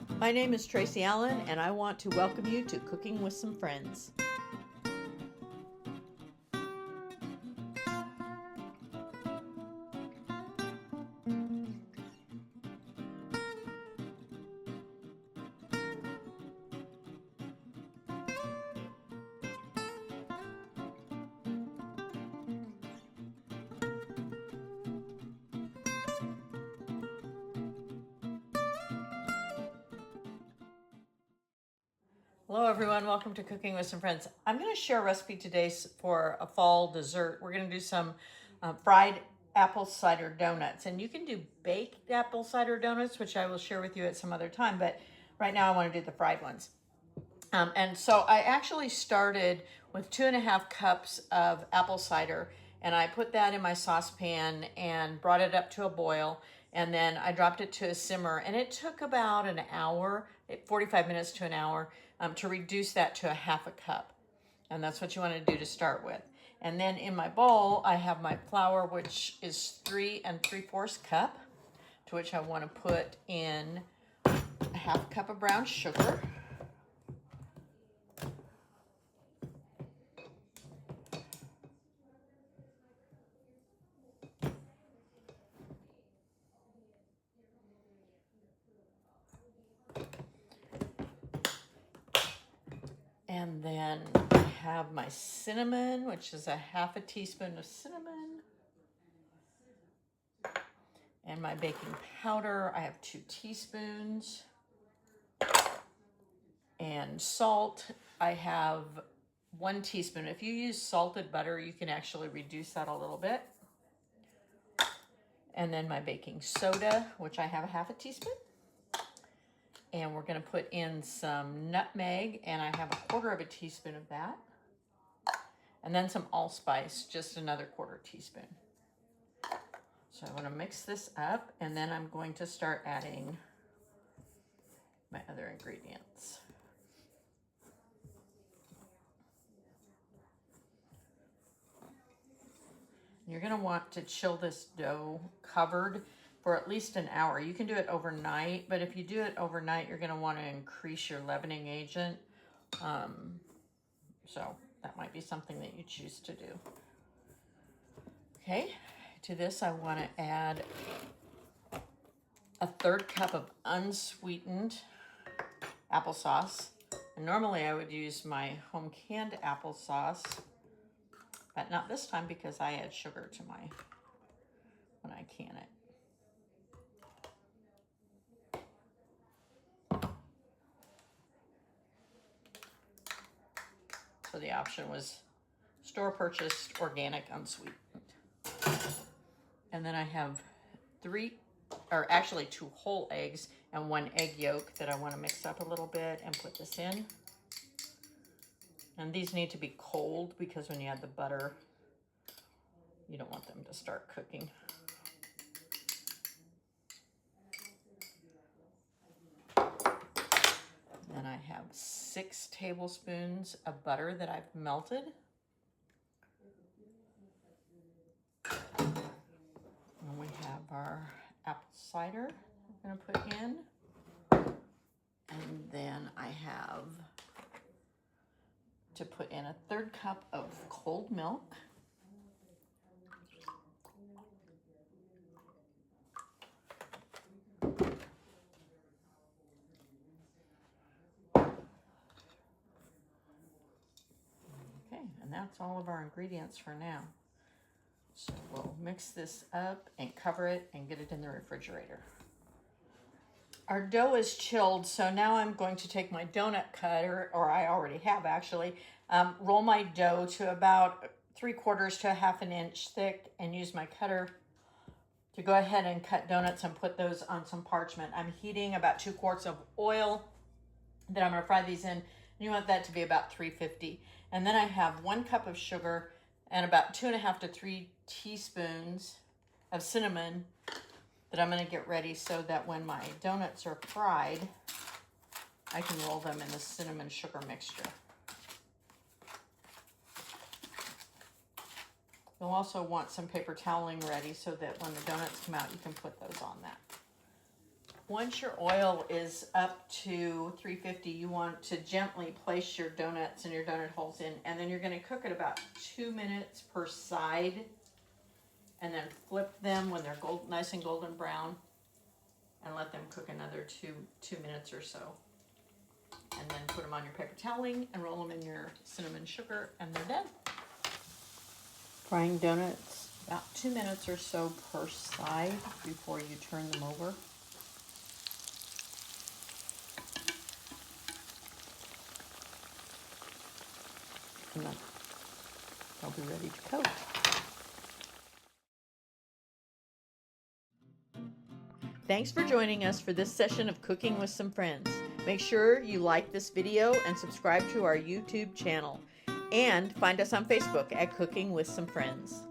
My name is Tracy Allen, and I want to welcome you to Cooking with Some Friends. Hello everyone, welcome to Cooking with Some Friends. I'm going to share a recipe today for a fall dessert. We're going to do some fried apple cider donuts, and you can do baked apple cider donuts, which I will share with you at some other time, but right now I want to do the fried ones. And so I actually started with 2.5 cups of apple cider, and I put that in my saucepan and brought it up to a boil, and then I dropped it to a simmer, and it took about an hour, 45 minutes to an hour, to reduce that to a 1/2 cup. And that's what you want to do to start with. And then in my bowl, I have my flour, which is 3 3/4 cup, to which I want to put in a 1/2 cup of brown sugar. And then I have my cinnamon, which is a 1/2 teaspoon of cinnamon. And my baking powder, I have 2 teaspoons. And salt, I have 1 teaspoon. If you use salted butter, you can actually reduce that a little bit. And then my baking soda, which I have a 1/2 teaspoon. And we're going to put in some nutmeg, and I have a 1/4 teaspoon of that. And then some allspice, just another 1/4 teaspoon. So I want to mix this up, and then I'm going to start adding my other ingredients. You're going to want to chill this dough covered for at least an hour. You can do it overnight, but if you do it overnight, you're going to want to increase your leavening agent. So that might be something that you choose to do. Okay, to this I want to add a 1/3 cup of unsweetened applesauce. And normally I would use my home canned applesauce, but not this time because I add sugar to when I can it. So the option was store purchased, organic, unsweetened. And then I have 2 whole eggs and 1 egg yolk that I want to mix up a little bit and put this in. And these need to be cold because when you add the butter, you don't want them to start cooking. Then I have 6 tablespoons of butter that I've melted. And we have our apple cider I'm going to put in. And then I have to put in a 1/3 cup of cold milk. Okay, and that's all of our ingredients for now. So we'll mix this up and cover it and get it in the refrigerator. Our dough is chilled, so now I'm going to take my donut cutter, or I already have actually, roll my dough to about 3/4 to a 1/2 inch thick, and use my cutter to go ahead and cut donuts and put those on some parchment. I'm heating about 2 quarts of oil that I'm going to fry these in. You want that to be about 350. And then I have 1 cup of sugar and about 2.5 to 3 teaspoons of cinnamon that I'm going to get ready so that when my donuts are fried, I can roll them in the cinnamon sugar mixture. You'll also want some paper toweling ready so that when the donuts come out, you can put those on that. Once your oil is up to 350, you want to gently place your donuts and your donut holes in, and then you're going to cook it about 2 minutes per side, and then flip them when they're nice and golden brown, and let them cook another two minutes or so. And then put them on your paper toweling and roll them in your cinnamon sugar, and they're done. Frying donuts about 2 minutes or so per side before you turn them over. And then they'll be ready to coat. Thanks for joining us for this session of Cooking with Some Friends. Make sure you like this video and subscribe to our YouTube channel. And find us on Facebook at Cooking with Some Friends.